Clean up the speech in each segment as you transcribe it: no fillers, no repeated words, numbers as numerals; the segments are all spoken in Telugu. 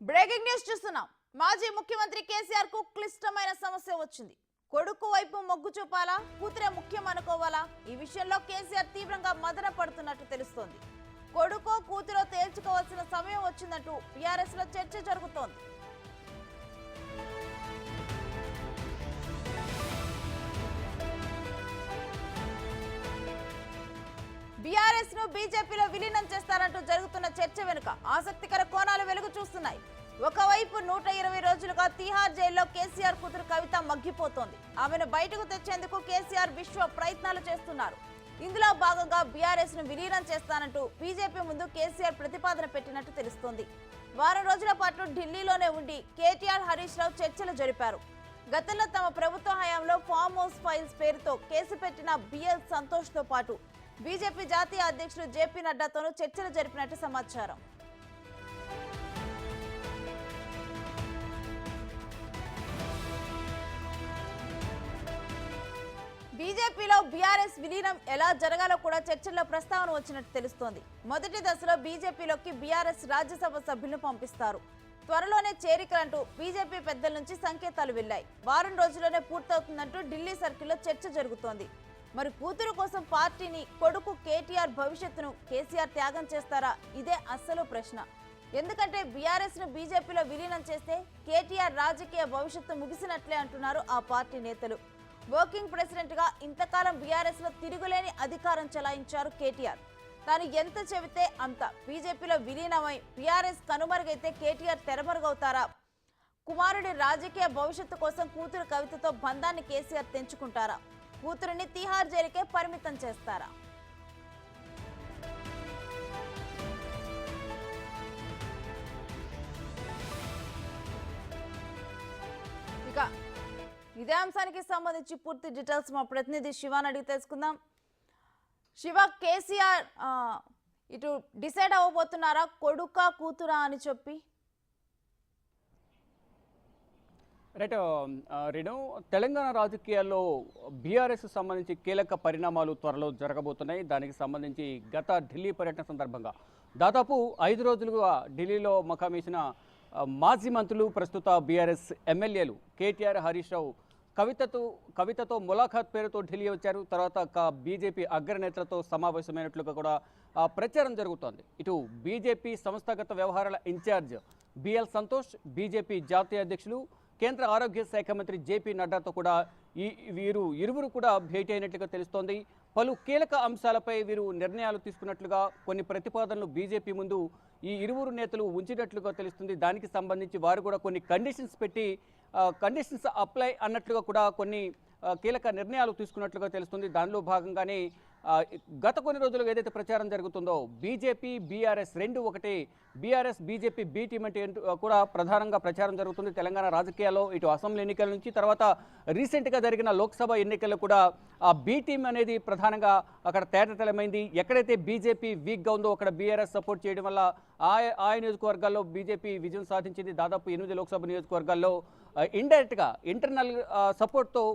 బ్రేకింగ్ న్యూస్ చూస్తున్నాం. మాజీ ముఖ్యమంత్రి కేసీఆర్ కు క్లిష్టమైన సమస్య వచ్చింది. కొడుకు వైపు మొగ్గు చూపాలా, కూతురే ముఖ్యం అనుకోవాలా? ఈ విషయంలో కేసీఆర్ తీవ్రంగా మదన పడుతున్నట్టు తెలుస్తోంది. కొడుకో కూతురో తేల్చుకోవాల్సిన సమయం వచ్చిందంటూ బీఆర్ఎస్ లో చర్చ జరుగుతోంది. బీఆర్ఎస్ ను బీజేపీలో విలీనం చేస్తారంటూ జరుగుతున్న చర్చ వెనుక ఆసక్తికర కోణాలు వెలుగు చూస్తున్నాయి. ఒకవైపు 120 రోజులుగా తిహార్ జైల్లో కేసీఆర్ కూతురు కవిత మగ్గిపోతోంది. ఆమెను బయటకు తెచ్చేందుకు కేసీఆర్ విశ్వ ప్రయత్నాలు చేస్తున్నారు. ఇందులో భాగంగా బీఆర్ఎస్ ను విలీనం చేస్తానంటూ బీజేపీ ముందు కేసీఆర్ ప్రతిపాదన పెట్టినట్టు తెలుస్తోంది. వారం రోజుల పాటు ఢిల్లీలోనే ఉండి కేటీఆర్, హరీష్ రావు చర్చలు జరిపారు. గతంలో తమ ప్రభుత్వ హయాంలో ఫామ్ హౌస్ ఫైల్స్ పేరుతో కేసు పెట్టిన బిఎల్ సంతోష్ తో పాటు బీజేపీ జాతీయ అధ్యక్షుడు జేపీ నడ్డాతోనూ చర్చలు జరిపినట్టు సమాచారం. బీజేపీలో బీఆర్ఎస్ విలీనం ఎలా జరగాలో కూడా చర్చల్లో ప్రస్తావన వచ్చినట్టు తెలుస్తోంది. మొదటి దశలో బీజేపీలోకి బీఆర్ఎస్ రాజ్యసభ సభ్యులను పంపిస్తారు. త్వరలోనే చేరికలంటూ బీజేపీ పెద్దల నుంచి సంకేతాలు వెళ్లాయి. వారం రోజుల్లోనే పూర్తవుతుందంటూ ఢిల్లీ సర్కిల్లో చర్చ జరుగుతోంది. మరి కూతురు కోసం పార్టీని, కొడుకు కేటీఆర్ భవిష్యత్తును కేసీఆర్ త్యాగం చేస్తారా? ఇదే అస్సలు ప్రశ్న. ఎందుకంటే బీఆర్ఎస్ ను బీజేపీలో విలీనం చేస్తే కేటీఆర్ రాజకీయ భవిష్యత్తు ముగిసినట్లే అంటున్నారు ఆ పార్టీ నేతలు. వర్కింగ్ ప్రెసిడెంట్ గా ఇంతకాలం బీఆర్ఎస్ లో తిరుగులేని అధికారం చెలాయించారు కేటీఆర్. తాను ఎంత చెబితే అంత. బీజేపీలో విలీనమై బీఆర్ఎస్ కనుమరుగైతే కేటీఆర్ తెరమరుగవుతారా? కుమారుడి రాజకీయ భవిష్యత్తు కోసం కూతురు కవితతో బంధాన్ని కేసీఆర్ తెంచుకుంటారా? కూతురుని తిహార్ జైలుకే పరిమితం చేస్తారా? ఇక ఇదే అంశానికి సంబంధించి పూర్తి డీటెయిల్స్ మా ప్రతినిధి శివాని అడిగి తెలుసుకుందాం. శివ, కేసీఆర్ ఇటు డిసైడ్ అవ్వబోతున్నారా కొడుకా కూతురా అని చెప్పి? రైట్ రేణు, తెలంగాణ రాజకీయాల్లో బీఆర్ఎస్ సంబంధించి కీలక పరిణామాలు త్వరలో జరగబోతున్నాయి. దానికి సంబంధించి గత ఢిల్లీ పర్యటన సందర్భంగా దాదాపు 5 రోజులుగా ఢిల్లీలో మకామేసిన మాజీ మంత్రులు, ప్రస్తుత బీఆర్ఎస్ ఎమ్మెల్యేలు కేటీఆర్, హరీష్ రావు కవితతో ములాఖాత్ పేరుతో ఢిల్లీ వచ్చారు. తర్వాత బీజేపీ అగ్రనేతలతో సమావేశమైనట్లుగా కూడా ప్రచారం జరుగుతోంది. ఇటు బీజేపీ సంస్థాగత వ్యవహారాల ఇన్ఛార్జ్ బిఎల్ సంతోష్, బీజేపీ జాతీయ అధ్యక్షులు, కేంద్ర ఆరోగ్య శాఖ మంత్రి జేపీ నడ్డాతో కూడా ఇరువురు కూడా భేటీ అయినట్లుగా తెలుస్తోంది. పలు కీలక అంశాలపై వీరు నిర్ణయాలు తీసుకున్నట్లుగా, కొన్ని ప్రతిపాదనలు బీజేపీ ముందు ఈ ఇరువురు నేతలు ఉంచినట్లుగా తెలుస్తుంది. దానికి సంబంధించి వారు కూడా కొన్ని కండిషన్స్ అప్లై అన్నట్లుగా కూడా కొన్ని కీలక నిర్ణయాలు తీసుకున్నట్లుగా తెలుస్తుంది. దానిలో భాగంగానే గత కొన్ని రోజులుగా ఏదైతే ప్రచారం జరుగుతుందో బీజేపీ బీఆర్ఎస్ రెండు ఒకటే, బీఆర్ఎస్ బీజేపీ బీ టీమ్ అంటే కూడా ప్రధానంగా ప్రచారం జరుగుతుంది తెలంగాణ రాజకీయాల్లో. ఇటు అసెంబ్లీ ఎన్నికల నుంచి తర్వాత రీసెంట్గా జరిగిన లోక్సభ ఎన్నికల్లో కూడా ఆ బీ టీమ్ అనేది ప్రధానంగా అక్కడ తేటతెల్లమైంది. ఎక్కడైతే బీజేపీ వీక్గా ఉందో అక్కడ బీఆర్ఎస్ సపోర్ట్ చేయడం వల్ల ఆ నియోజకవర్గాల్లో బీజేపీ విజయం సాధించింది. దాదాపు 8 లోక్సభ నియోజకవర్గాల్లో ఇండైరెక్ట్గా ఇంటర్నల్ సపోర్ట్తో,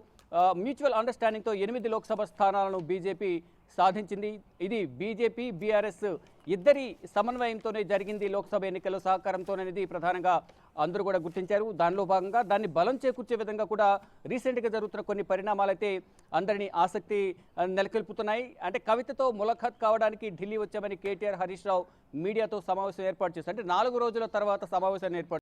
మ్యూచువల్ అండర్స్టాండింగ్తో 8 లోక్సభ స్థానాలను బీజేపీ సాధించింది. ఇది బీజేపీ బీఆర్ఎస్ ఇద్దరి సమన్వయంతోనే జరిగింది. లోక్సభ ఎన్నికల్లో సహకారంతోనేది ప్రధానంగా అందరూ కూడా గుర్తించారు. దానిలో భాగంగా దాన్ని బలం చేకూర్చే విధంగా కూడా రీసెంట్గా జరుగుతున్న కొన్ని పరిణామాలైతే అందరినీ ఆసక్తి నెలకొల్పుతున్నాయి. అంటే కవితతో ములాఖాత్ కావడానికి ఢిల్లీ వచ్చామని కేటీఆర్, హరీష్ రావు మీడియాతో సమావేశం ఏర్పాటు చేశారు. అంటే 4 రోజుల తర్వాత సమావేశాన్ని ఏర్పాటు